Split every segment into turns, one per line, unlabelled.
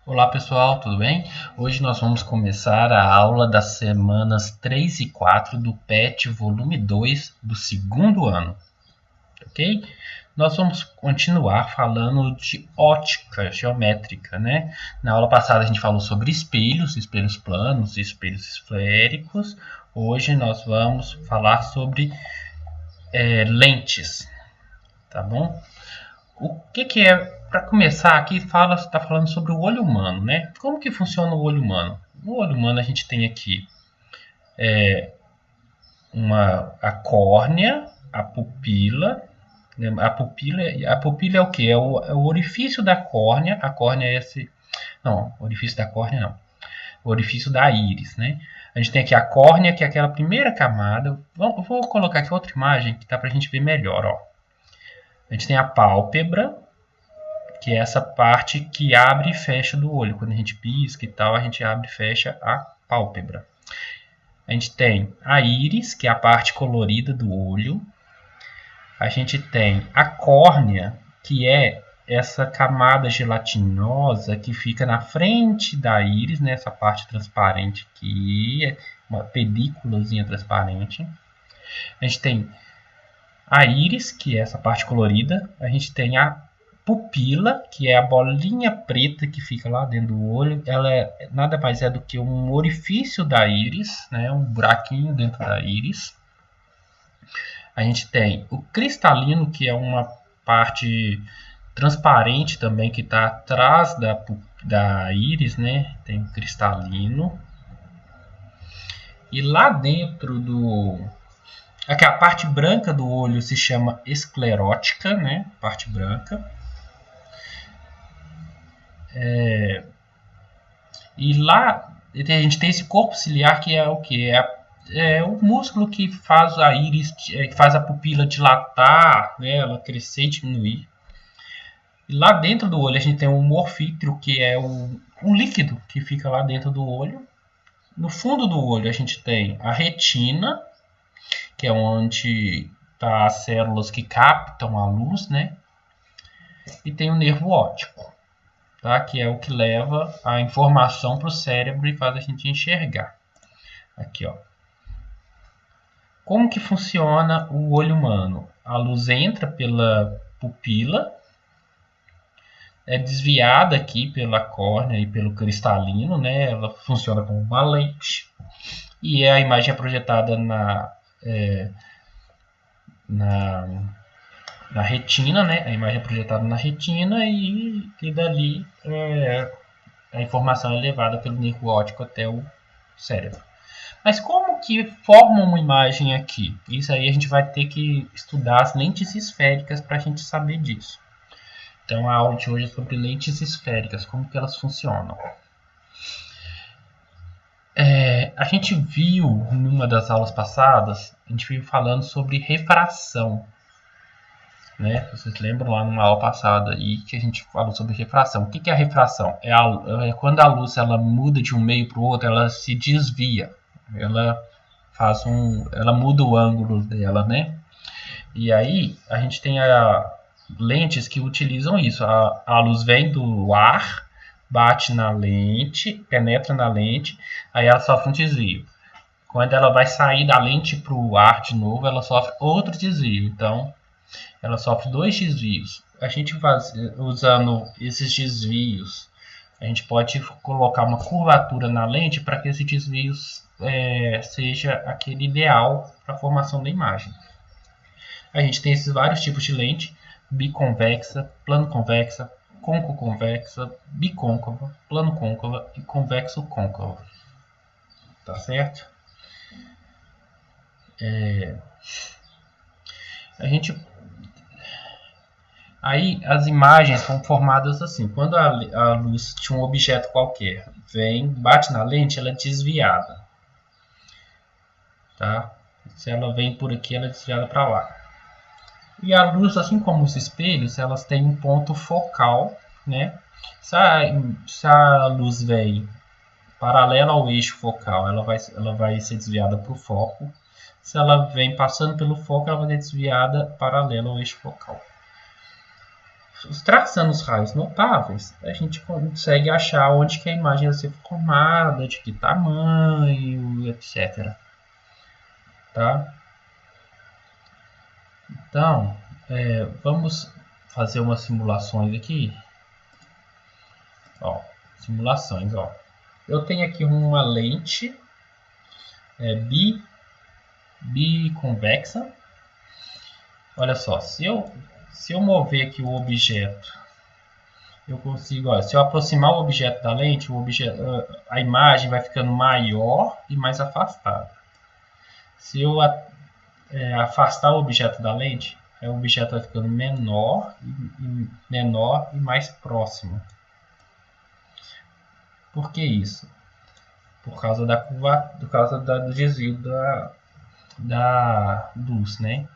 Olá pessoal, tudo bem? Hoje nós vamos começar a aula das semanas 3 e 4 do PET volume 2 do segundo ano, ok? Nós vamos continuar falando de ótica geométrica, né? Na aula passada a gente falou sobre espelhos, espelhos planos e espelhos esféricos. Hoje nós vamos falar sobre lentes, tá bom? O que é, para começar aqui, está falando sobre o olho humano, né? Como que funciona o olho humano? No olho humano a gente tem aqui a córnea, a pupila. Né? A pupila é o que? É o orifício da córnea. A córnea é esse. Não, o orifício da córnea não. O orifício da íris, né? A gente tem aqui a córnea, que é aquela primeira camada. Eu vou colocar aqui outra imagem que tá para a gente ver melhor, ó. A gente tem a pálpebra, que é essa parte que abre e fecha do olho. Quando a gente pisca e tal, a gente abre e fecha a pálpebra. A gente tem a íris, que é a parte colorida do olho. A gente tem a córnea, que é essa camada gelatinosa que fica na frente da íris, né? Essa parte transparente aqui, uma películazinha transparente. A gente tem a íris, que é essa parte colorida. A gente tem a pupila, que é a bolinha preta que fica lá dentro do olho. Ela nada mais é do que um orifício da íris, né? Um buraquinho dentro da íris. A gente tem o cristalino, que é uma parte transparente também, que está atrás da íris, né? Tem o cristalino. E lá dentro aqui a parte branca do olho se chama esclerótica, né? Parte branca. E lá a gente tem esse corpo ciliar, que é o que? É o músculo que faz a íris, que faz a pupila dilatar, né? Ela crescer e diminuir. E lá dentro do olho a gente tem o morfítrio, que é um líquido que fica lá dentro do olho. No fundo do olho a gente tem a retina, que é onde tá as células que captam a luz, né? E tem o nervo óptico, tá? Que é o que leva a informação para o cérebro e faz a gente enxergar. Aqui, ó. Como que funciona o olho humano? A luz entra pela pupila, é desviada aqui pela córnea e pelo cristalino, né? Ela funciona como uma lente e a imagem é projetada na retina, né? A imagem é projetada na retina e dali a informação é levada pelo nervo óptico até o cérebro. Mas como que forma uma imagem aqui? Isso aí a gente vai ter que estudar as lentes esféricas para a gente saber disso. Então a aula de hoje é sobre lentes esféricas, como que elas funcionam. A gente viu, numa das aulas passadas, a gente viu falando sobre refração. Né? Vocês lembram lá numa aula passada aí que a gente falou sobre refração. O que é a refração? É quando a luz ela muda de um meio para o outro, ela se desvia. Ela muda o ângulo dela, né? E aí a gente tem lentes que utilizam isso. A luz vem do ar, bate na lente, penetra na lente, aí ela sofre um desvio. Quando ela vai sair da lente para o ar de novo, ela sofre outro desvio. Então, ela sofre dois desvios. A gente usando esses desvios, a gente pode colocar uma curvatura na lente para que esse desvio seja aquele ideal para a formação da imagem. A gente tem esses vários tipos de lente: biconvexa, plano-convexa, côncavo-convexa, bicôncava, plano-côncava e convexo-côncava. Tá certo? Aí as imagens são formadas assim: quando a luz de um objeto qualquer bate na lente, ela é desviada. Tá? Se ela vem por aqui, ela é desviada para lá. E a luz, assim como os espelhos, elas têm um ponto focal, né? Se a luz vem paralela ao eixo focal, ela vai ser desviada para o foco. Se ela vem passando pelo foco, ela vai ser desviada paralela ao eixo focal. traçando os raios notáveis, a gente consegue achar onde que a imagem vai ser formada, de que tamanho, etc. Tá? Então, vamos fazer umas simulações aqui. Ó, simulações, ó. Eu tenho aqui uma lente biconvexa. Olha só, se eu mover aqui o objeto, eu consigo, ó, se eu aproximar o objeto da lente, a imagem vai ficando maior e mais afastada. Se eu afastar o objeto da lente, o objeto vai ficando menor e mais próximo. Por que isso? Por causa da curva, do desvio da luz, né?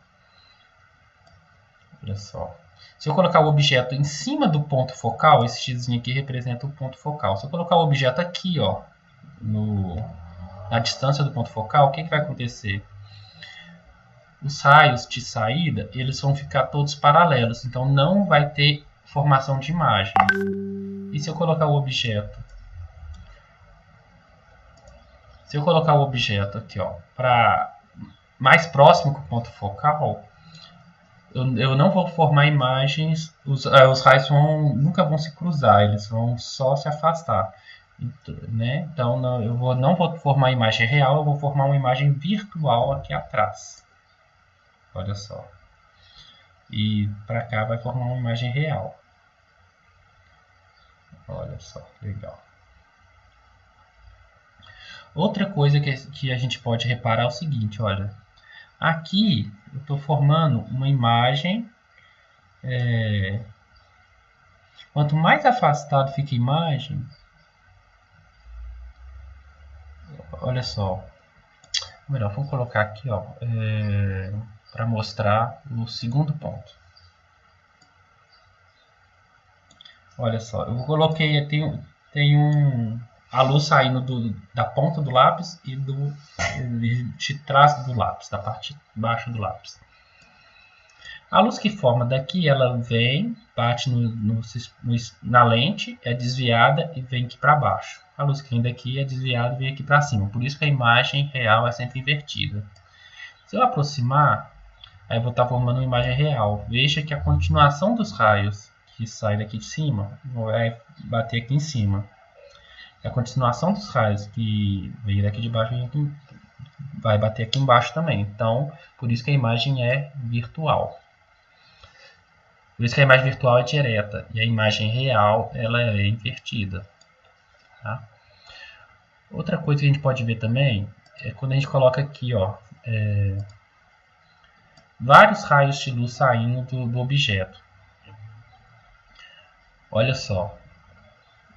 Olha só. Se eu colocar o objeto em cima do ponto focal, esse x aqui representa o ponto focal. Se eu colocar o objeto aqui, ó, na distância do ponto focal, o que vai acontecer? Os raios de saída, eles vão ficar todos paralelos, então não vai ter formação de imagem. E se eu colocar o objeto? Se eu colocar o objeto aqui, ó, para mais próximo com o ponto focal, eu não vou formar imagens, os raios nunca vão se cruzar, eles vão só se afastar. Né? Então não vou formar imagem real, eu vou formar uma imagem virtual aqui atrás. Olha só. E para cá vai formar uma imagem real. Olha só, legal. Outra coisa que a gente pode reparar é o seguinte, olha. Aqui eu estou formando uma imagem. Quanto mais afastado fica a imagem, olha só. Melhor, vamos colocar aqui, ó, para mostrar o segundo ponto. Olha só, eu coloquei, tem a luz saindo da ponta do lápis e de trás do lápis, da parte de baixo do lápis. A luz que forma daqui, ela vem, bate na lente, é desviada e vem aqui para baixo. A luz que vem daqui é desviada e vem aqui para cima. Por isso que a imagem real é sempre invertida. Se eu aproximar, aí eu vou estar formando uma imagem real. Veja que a continuação dos raios que sai daqui de cima vai bater aqui em cima. A continuação dos raios que veio daqui de baixo vai bater aqui embaixo também. Então, por isso que a imagem é virtual. Por isso que a imagem virtual é direta e a imagem real ela é invertida. Tá? Outra coisa que a gente pode ver também é quando a gente coloca aqui, ó, vários raios de luz saindo do objeto. Olha só,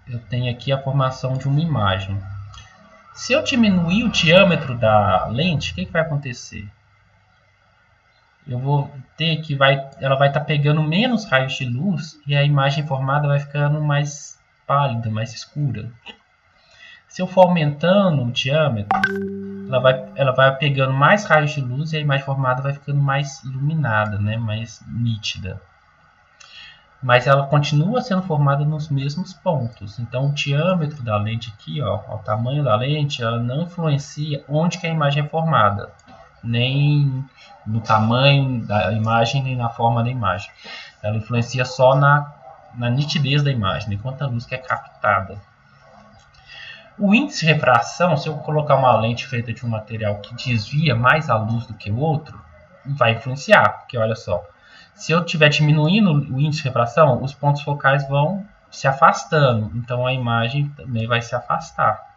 eu tenho aqui a formação de uma imagem. Se eu diminuir o diâmetro da lente, o que vai acontecer? Eu vou ter que ela vai estar pegando menos raios de luz e a imagem formada vai ficando mais pálida, mais escura. Se eu for aumentando o diâmetro, ela vai pegando mais raios de luz e a imagem formada vai ficando mais iluminada, né? Mais nítida. Mas ela continua sendo formada nos mesmos pontos. Então o diâmetro da lente aqui, ó, o tamanho da lente, ela não influencia onde que a imagem é formada. Nem no tamanho da imagem, nem na forma da imagem. Ela influencia só na nitidez da imagem, enquanto a luz que é captada. O índice de refração, se eu colocar uma lente feita de um material que desvia mais a luz do que o outro, vai influenciar, porque olha só, se eu estiver diminuindo o índice de refração, os pontos focais vão se afastando, então a imagem também vai se afastar.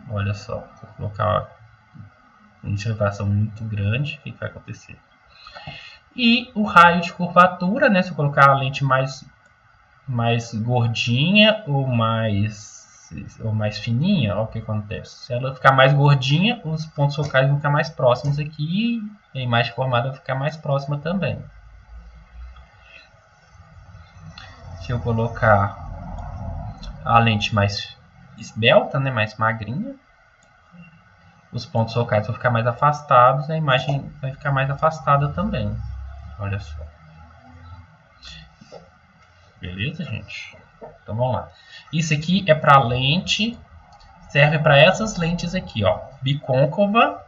Olha só, se eu colocar um índice de refração muito grande, o que vai acontecer? E o raio de curvatura, né, se eu colocar a lente mais gordinha ou mais fininha, olha o que acontece. Se ela ficar mais gordinha, os pontos focais vão ficar mais próximos aqui e a imagem formada vai ficar mais próxima também. Se eu colocar a lente mais esbelta, né, mais magrinha, os pontos focais vão ficar mais afastados e a imagem vai ficar mais afastada também. Olha só. Beleza, gente? Então vamos lá. Isso aqui é para lente, serve para essas lentes aqui, ó, bicôncava,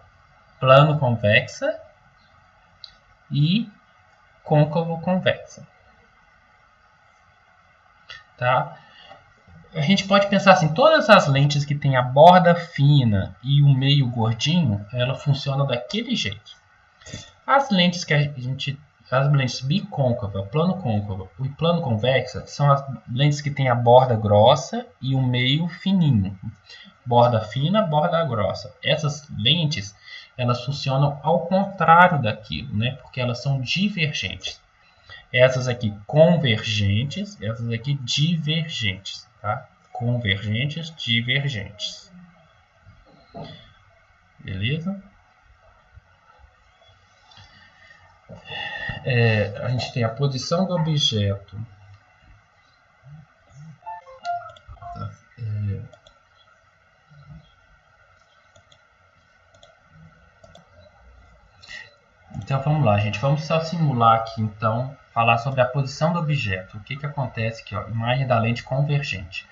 plano convexa e côncavo convexa, tá? A gente pode pensar assim, todas as lentes que tem a borda fina e o meio gordinho, ela funciona daquele jeito. As lentes que a gente, as lentes bicôncava, plano côncavo e plano convexa são as lentes que tem a borda grossa e o meio fininho. Borda fina, borda grossa. Essas lentes, elas funcionam ao contrário daquilo, né? Porque elas são divergentes. Essas aqui convergentes, essas aqui divergentes, tá? Convergentes, divergentes. Beleza? A gente tem a posição do objeto. Então vamos lá, gente. Vamos só simular aqui, então, falar sobre a posição do objeto. O que acontece aqui, ó? Imagem da lente convergente.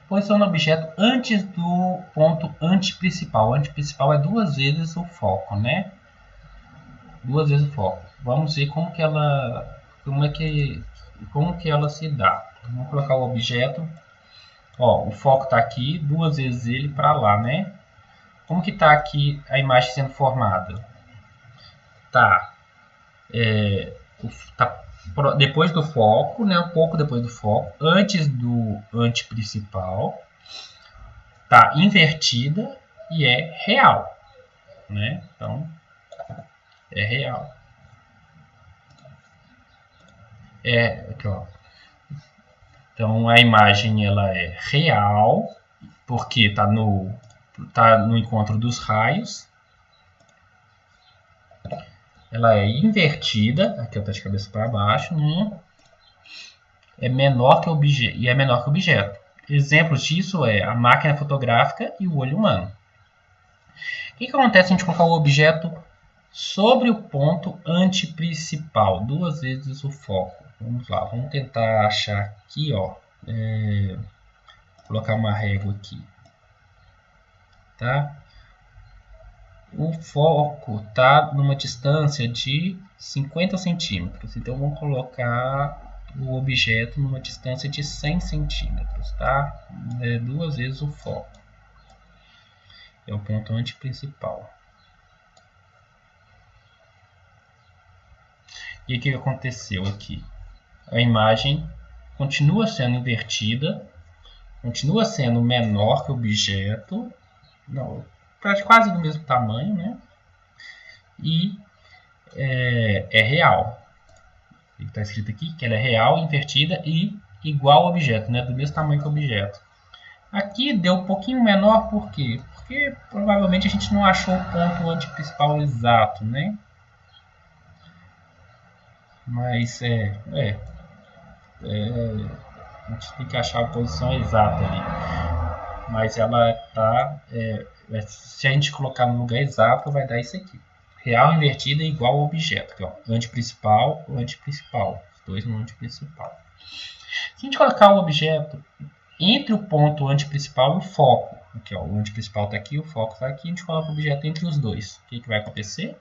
Posição do objeto antes do ponto antiprincipal. O antiprincipal é 2 vezes o foco, né? 2 vezes o foco. Vamos ver como que ela se dá. Vamos colocar o objeto. Ó, o foco está aqui, 2 vezes ele para lá, né? Como que está aqui a imagem sendo formada? Tá, tá depois do foco, né? Um pouco depois do foco, antes do antiprincipal. Tá invertida e é real, né? Então, é real. Aqui, ó. Então a imagem ela é real porque tá no encontro dos raios. Ela é invertida, aqui está de cabeça para baixo, né? É menor que o objeto e é menor que o objeto. Exemplos disso é a máquina fotográfica e o olho humano. O que acontece se a gente colocar o objeto sobre o ponto antiprincipal, 2 vezes o foco? Vamos lá, vamos tentar achar aqui, ó. Colocar uma régua aqui, tá? O foco está numa distância de 50 centímetros. Então, vamos colocar o objeto numa distância de 100 centímetros, tá? 2 vezes o foco. É o ponto antiprincipal. E o que aconteceu aqui? A imagem continua sendo invertida, continua sendo menor que o objeto, não, quase do mesmo tamanho, né? E é real. Está escrito aqui que ela é real, invertida e igual ao objeto, né? Do mesmo tamanho que o objeto. Aqui deu um pouquinho menor, por quê? Porque provavelmente a gente não achou o ponto antiprincipal exato, né? Mas a gente tem que achar a posição exata ali. Mas ela tá, se a gente colocar no lugar exato, vai dar isso aqui. Real invertida igual ao objeto. Aqui, ó, antiprincipal, antiprincipal. Os dois no antiprincipal. Se a gente colocar o objeto entre o ponto antiprincipal e o foco, aqui, ó, o antiprincipal está aqui, o foco está aqui, a gente coloca o objeto entre os dois. O que vai acontecer?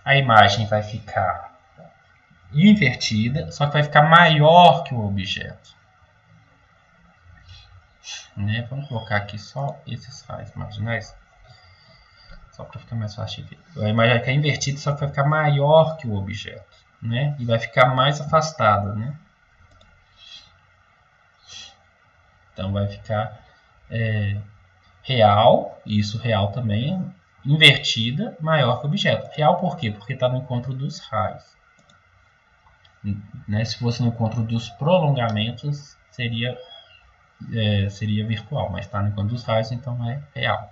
A imagem vai ficar invertida, só que vai ficar maior que o objeto. Né? Vamos colocar aqui só esses raios marginais, só para ficar mais fácil de ver. A imagem vai ficar invertida, só que vai ficar maior que o objeto, né? E vai ficar mais afastada, né? Então vai ficar real, e isso real também, invertida, maior que o objeto. Real por quê? Porque está no encontro dos raios. Né? Se fosse no encontro dos prolongamentos, seria virtual, mas está no encontro dos raios, então é real.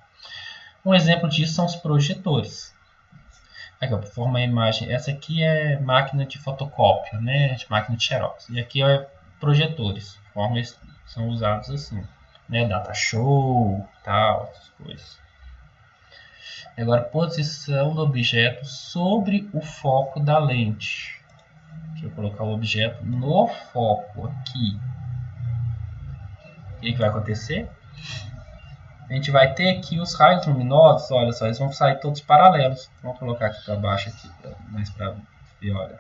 Um exemplo disso são os projetores. Aqui, ó, forma a imagem. Essa aqui é máquina de fotocópia, né? Máquina de xerox. E aqui é projetores. Formas são usados assim, né? Data show, tal, essas coisas. Agora, posição do objeto sobre o foco da lente. Deixa eu colocar o objeto no foco aqui. O que vai acontecer? A gente vai ter aqui os raios luminosos, olha só, eles vão sair todos paralelos. Vamos colocar aqui para baixo, aqui, mais para ver, olha.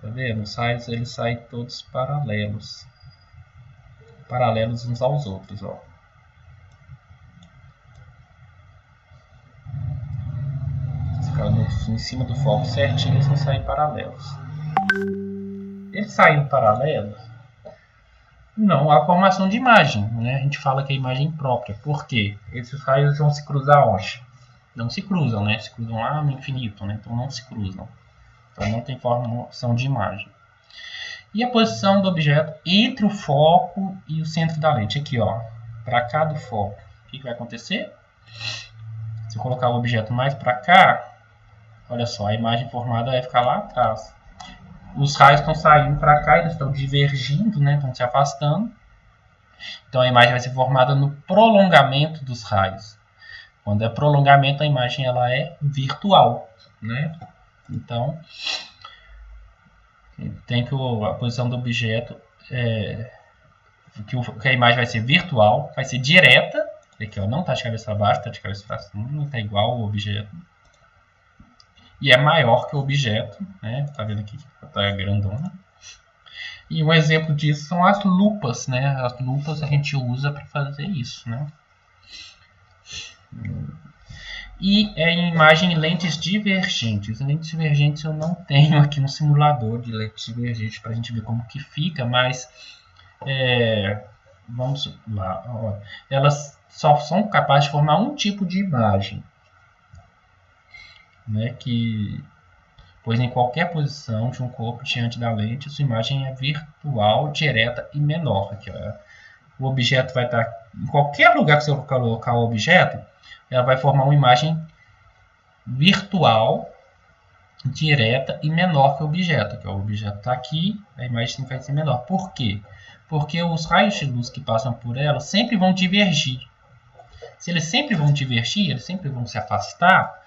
Tá vendo? Os raios eles saem todos paralelos. Paralelos uns aos outros, ó. Em cima do foco certinho, eles vão sair paralelos. Eles saindo paralelos, não há formação de imagem, né? A gente fala que é imagem própria. Por quê? Esses raios vão se cruzar onde? Não se cruzam, né? Se cruzam lá no infinito, né? Então não se cruzam. Então não tem formação de imagem. E a posição do objeto entre o foco e o centro da lente. Aqui, ó. Para cá do foco. O que vai acontecer? Se eu colocar o objeto mais para cá, olha só, a imagem formada vai ficar lá atrás. Os raios estão saindo para cá, eles estão divergindo, né? Estão se afastando. Então a imagem vai ser formada no prolongamento dos raios. Quando é prolongamento, a imagem ela é virtual, né? Então tem que a posição do objeto que a imagem vai ser virtual, vai ser direta. Aqui, ó, não está de cabeça para baixo, está de cabeça para cima, não está igual ao objeto. E é maior que o objeto, né? Tá vendo aqui que está grandona. E um exemplo disso são as lupas, né? As lupas a gente usa para fazer isso, né? E em imagem lentes divergentes. Lentes divergentes eu não tenho aqui um simulador de lentes divergentes para a gente ver como que fica, mas vamos lá. Ó, elas só são capazes de formar um tipo de imagem, né? Pois em qualquer posição de um corpo diante da lente, sua imagem é virtual, direta e menor. Aqui, ó. O objeto vai estar em qualquer lugar que você colocar o objeto, ela vai formar uma imagem virtual, direta e menor que o objeto. Aqui, ó. O objeto está aqui, a imagem vai ser menor. Por quê? Porque os raios de luz que passam por ela sempre vão divergir. Se eles sempre vão divergir, eles sempre vão se afastar,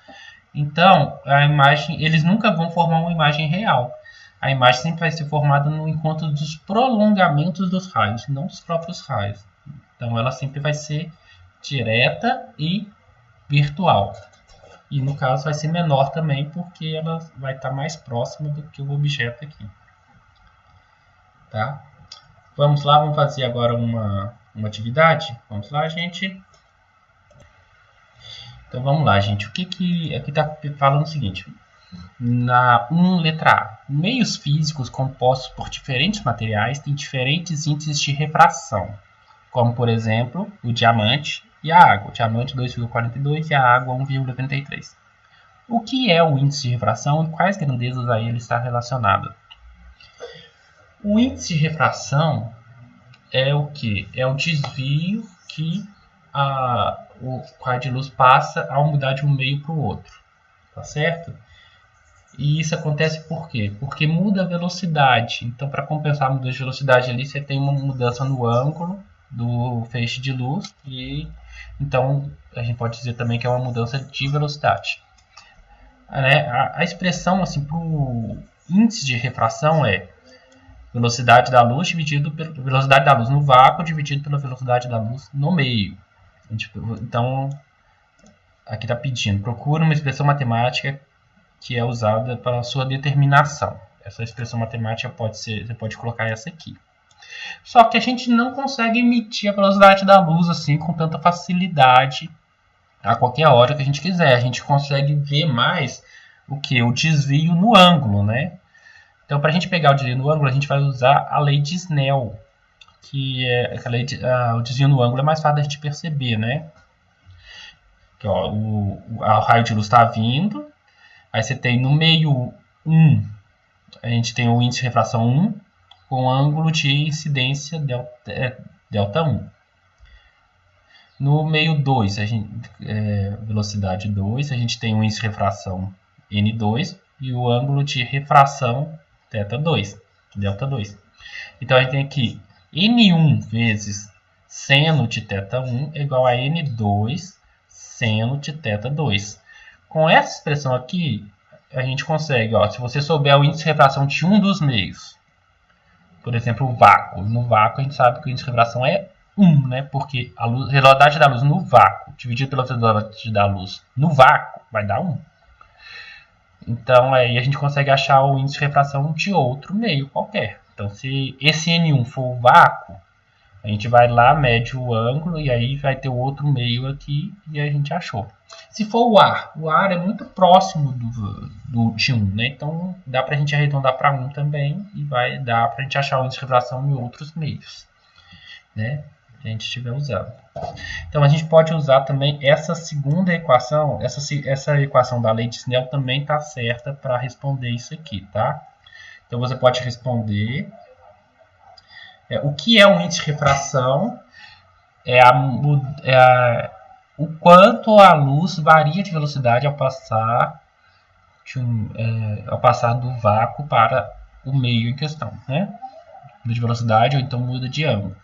então a imagem, eles nunca vão formar uma imagem real. A imagem sempre vai ser formada no encontro dos prolongamentos dos raios, não dos próprios raios. Então ela sempre vai ser direta e virtual. E no caso vai ser menor também, porque ela vai estar mais próxima do que o objeto aqui. Tá? Vamos lá, vamos fazer agora uma atividade. Vamos lá, gente. Então vamos lá, gente. O que aqui está falando o seguinte. Na letra A. Meios físicos compostos por diferentes materiais têm diferentes índices de refração, como por exemplo o diamante e a água. O diamante 2,42 e a água 1,33. O que é o índice de refração e quais grandezas a ele está relacionado? O índice de refração é o que? É o desvio que o raio de luz passa ao mudar de um meio para o outro, tá certo? E isso acontece por quê? Porque muda a velocidade. Então, para compensar a mudança de velocidade ali, você tem uma mudança no ângulo do feixe de luz e então a gente pode dizer também que é uma mudança de velocidade. A expressão assim para o índice de refração é velocidade da luz dividido pela velocidade da luz no vácuo dividido pela velocidade da luz no meio. Então, aqui está pedindo, procura uma expressão matemática que é usada para a sua determinação. Essa expressão matemática você pode colocar essa aqui. Só que a gente não consegue medir a velocidade da luz assim com tanta facilidade a qualquer hora que a gente quiser. A gente consegue ver mais o que? O desvio no ângulo, né? Então, para a gente pegar o desvio no ângulo, a gente vai usar a lei de Snell, que é a lei o desvio no ângulo é mais fácil da gente perceber, né? Que, ó, o raio de luz está vindo, aí você tem no meio 1, a gente tem o índice de refração 1 com ângulo de incidência delta 1. No meio 2, velocidade 2, a gente tem o índice de refração N2 e o ângulo de refração delta 2. Então a gente tem aqui N1 vezes seno de θ1 é igual a N2 seno de θ2. Com essa expressão aqui, a gente consegue, ó, se você souber o índice de refração de um dos meios, por exemplo, o vácuo. No vácuo a gente sabe que o índice de refração é 1, né? Porque a velocidade da luz no vácuo dividido pela velocidade da luz no vácuo vai dar 1. Então aí a gente consegue achar o índice de refração de outro meio qualquer. Então se esse N1 for o vácuo, a gente vai lá, mede o ângulo e aí vai ter o outro meio aqui e a gente achou. Se for o ar é muito próximo de 1, né? Então dá para a gente arredondar para 1 também e vai dar para a gente achar o índice de refração em outros meios, né? Que a gente estiver usando. Então a gente pode usar também essa segunda equação, essa equação da lei de Snell também está certa para responder isso aqui, tá? Então você pode responder o que é o índice de refração, o quanto a luz varia de velocidade ao passar do vácuo para o meio em questão, né? Muda de velocidade ou então muda de ângulo.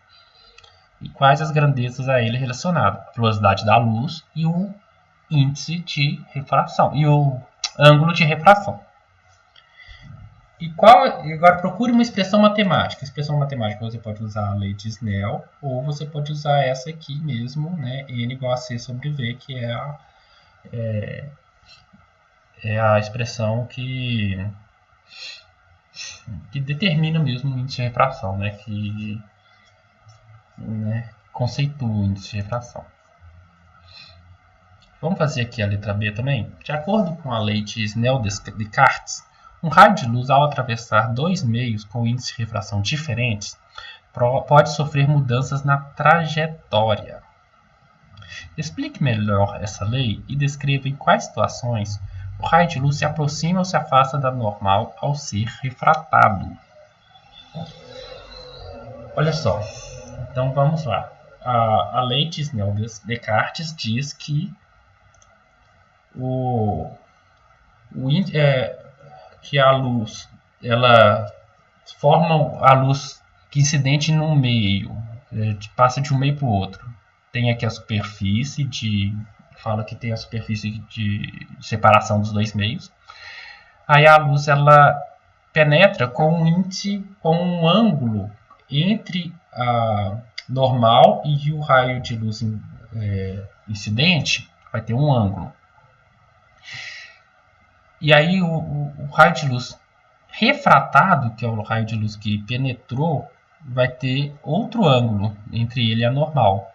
E quais as grandezas a ele relacionadas? A velocidade da luz e o índice de refração e o ângulo de refração. Agora procure uma expressão matemática. Expressão matemática você pode usar a lei de Snell ou você pode usar essa aqui mesmo, né? N igual a C sobre V, que é a expressão que determina mesmo o índice de refração, né? Que conceitua o índice de refração. Vamos fazer aqui a letra B também? De acordo com a lei de Snell-Descartes, um raio de luz, ao atravessar dois meios com índice de refração diferentes, pode sofrer mudanças na trajetória. Explique melhor essa lei e descreva em quais situações o raio de luz se aproxima ou se afasta da normal ao ser refratado. Olha só, então vamos lá. A lei de Snell-Descartes diz que que a luz, ela forma a luz que incidente num meio, passa de um meio para o outro. Tem aqui a superfície fala que tem a superfície de separação dos dois meios. Aí a luz ela penetra com um ângulo entre a normal e o raio de luz incidente, vai ter um ângulo. E aí o raio de luz refratado, que é o raio de luz que penetrou, vai ter outro ângulo entre ele e a normal.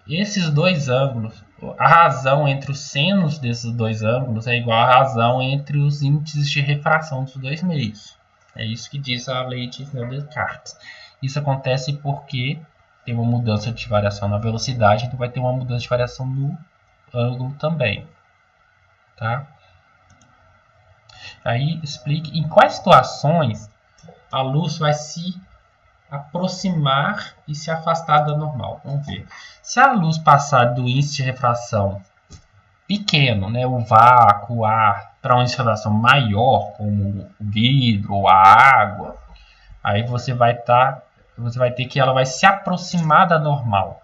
Esses dois ângulos, a razão entre os senos desses dois ângulos é igual à razão entre os índices de refração dos dois meios. É isso que diz a lei de Snell-Descartes. Isso acontece porque tem uma mudança de variação na velocidade, então vai ter uma mudança de variação no ângulo também. Tá? Aí explique em quais situações a luz vai se aproximar e se afastar da normal. Vamos ver. Se a luz passar do índice de refração pequeno, né, o vácuo, o ar, para um índice de refração maior, como o vidro ou a água, aí você vai ter que ela vai se aproximar da normal.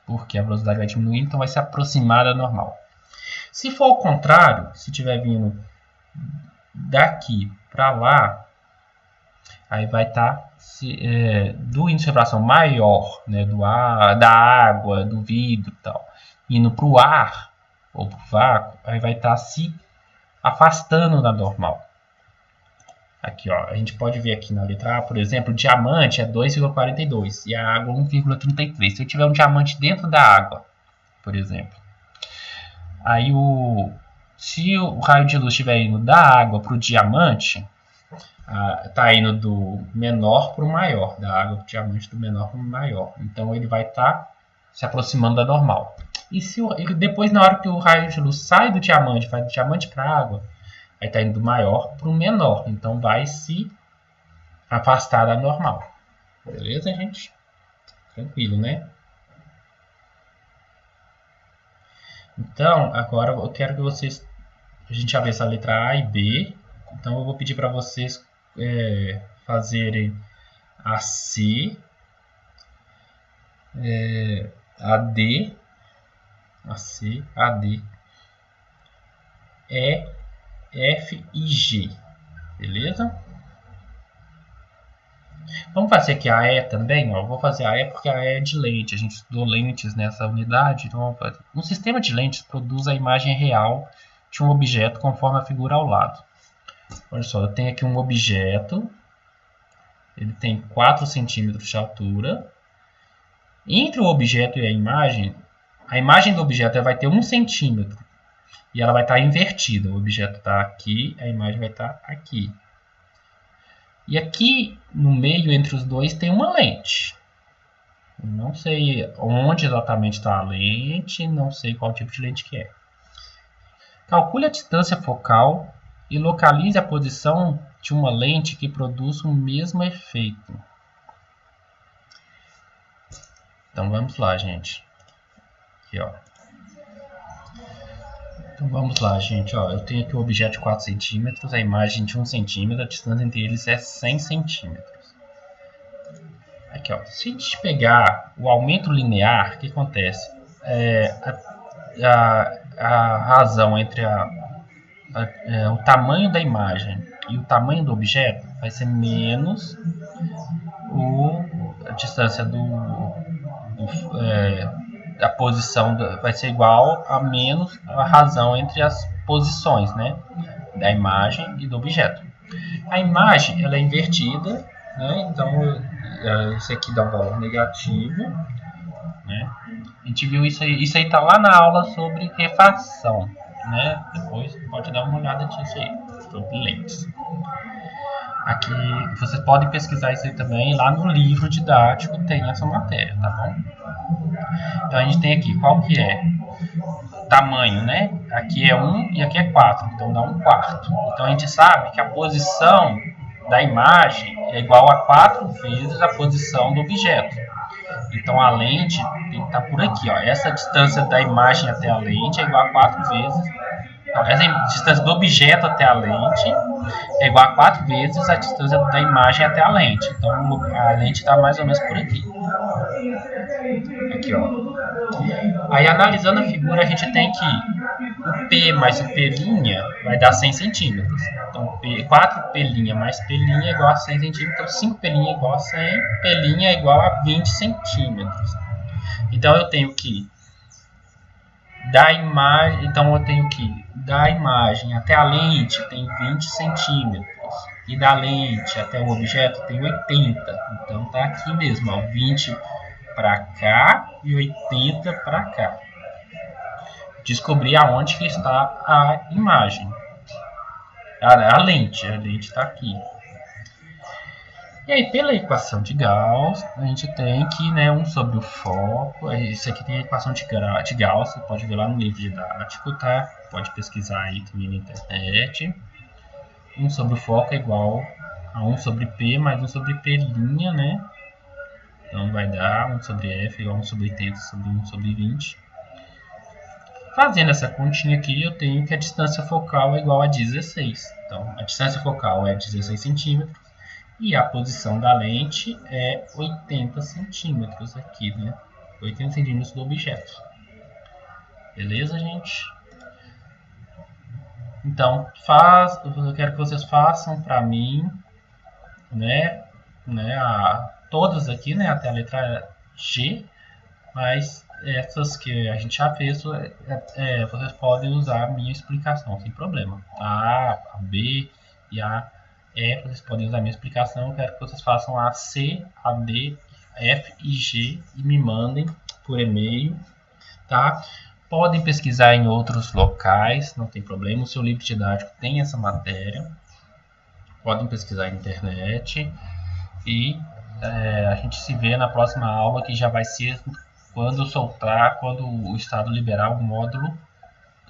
Porque a velocidade vai diminuir, então vai se aproximar da normal. Se for ao contrário, se estiver vindo daqui para lá, aí vai estar do índice de refração maior, né, do ar, da água, do vidro e tal, indo para o ar ou para o vácuo, aí vai estar se afastando da normal. Aqui, ó, a gente pode ver aqui na letra A, por exemplo, o diamante é 2,42 e a água 1,33. Se eu tiver um diamante dentro da água, por exemplo, aí se o raio de luz estiver indo da água para o diamante, está indo do menor para o maior, da água para o diamante do menor para o maior. Então ele vai estar se aproximando da normal. E depois, na hora que o raio de luz sai do diamante, vai do diamante para a água, aí está indo do maior para o menor. Então vai se afastar da normal. Beleza, gente? Tranquilo, né? Então, agora eu quero que a gente abra essa letra A e B. Então eu vou pedir para vocês fazerem a C AD, AC, AD, E, F e G, beleza? Vamos fazer aqui a E também, ó. Vou fazer a E porque a E é de lente, a gente estudou lentes nessa unidade, então vamos fazer. Um sistema de lentes produz a imagem real de um objeto conforme a figura ao lado. Olha só, eu tenho aqui um objeto, ele tem 4 centímetros de altura. Entre o objeto e a imagem do objeto vai ter 1 centímetro e ela vai estar invertida. O objeto está aqui, a imagem vai estar aqui. E aqui no meio entre os dois tem uma lente. Não sei onde exatamente está a lente, não sei qual tipo de lente que é. Calcule a distância focal e localize a posição de uma lente que produz o mesmo efeito. Então vamos lá, gente. Aqui, ó. Então vamos lá, gente. Ó, eu tenho aqui o objeto de 4 centímetros, a imagem de 1 centímetro, a distância entre eles é 100 centímetros. Aqui, ó. Se a gente pegar o aumento linear, o que acontece? A razão entre o tamanho da imagem e o tamanho do objeto vai ser menos a distância da posição, vai ser igual a menos a razão entre as posições, né, da imagem e do objeto. A imagem ela é invertida, né, então isso aqui dá um valor negativo, né? A gente viu isso aí está lá na aula sobre refação, né? Depois pode dar uma olhada nisso aí, sobre lentes. Aqui vocês podem pesquisar isso aí também, lá no livro didático tem essa matéria, tá bom? Então a gente tem aqui, qual que é? Tamanho, né? Aqui é 1 e aqui é 4, então dá 1/4. Então a gente sabe que a posição da imagem é igual a 4 vezes a posição do objeto. Então a lente tem que estar por aqui, ó. Essa distância da imagem até a lente é igual a 4 vezes. Não, essa distância do objeto até a lente é igual a 4 vezes a distância da imagem até a lente. Então a lente está mais ou menos por aqui. Aqui, ó. Aí analisando a figura a gente tem que o P mais o P' vai dar 100 centímetros. Então 4 P' mais P' é igual a 100 centímetros. Então 5 P' é igual a 100, P' é igual a 20 centímetros. Então eu tenho que da imagem até a lente tem 20 centímetros. E da lente até o objeto tem 80. Então tá aqui mesmo, ó, 20 para cá e 80 para cá. Descobrir aonde que está a imagem. A lente está aqui. E aí, pela equação de Gauss, a gente tem que, né, 1 sobre o foco. Isso aqui tem a equação de Gauss, você pode ver lá no livro didático, tá? Pode pesquisar aí também na internet. 1 sobre o foco é igual a 1 sobre P mais 1 sobre P', né? Então vai dar 1 sobre F igual a 1 sobre 80 sobre 1 sobre 20. Fazendo essa continha aqui, eu tenho que a distância focal é igual a 16. Então, a distância focal é 16 centímetros e a posição da lente é 80 centímetros aqui, né? 80 centímetros do objeto. Beleza, gente? Então, eu quero que vocês façam para mim, né, todas aqui, né, até a letra G, mas essas que a gente já fez, vocês podem usar a minha explicação sem problema. A B e a E, vocês podem usar a minha explicação. Eu quero que vocês façam a C, a D, F e G e me mandem por e-mail, tá? Podem pesquisar em outros locais, não tem problema. O seu livro didático tem essa matéria. Podem pesquisar na internet. E a gente se vê na próxima aula, que já vai ser quando o Estado liberar o módulo,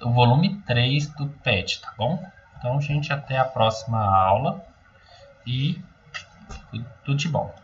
o volume 3 do PET, tá bom? Então, gente, até a próxima aula e tudo de bom.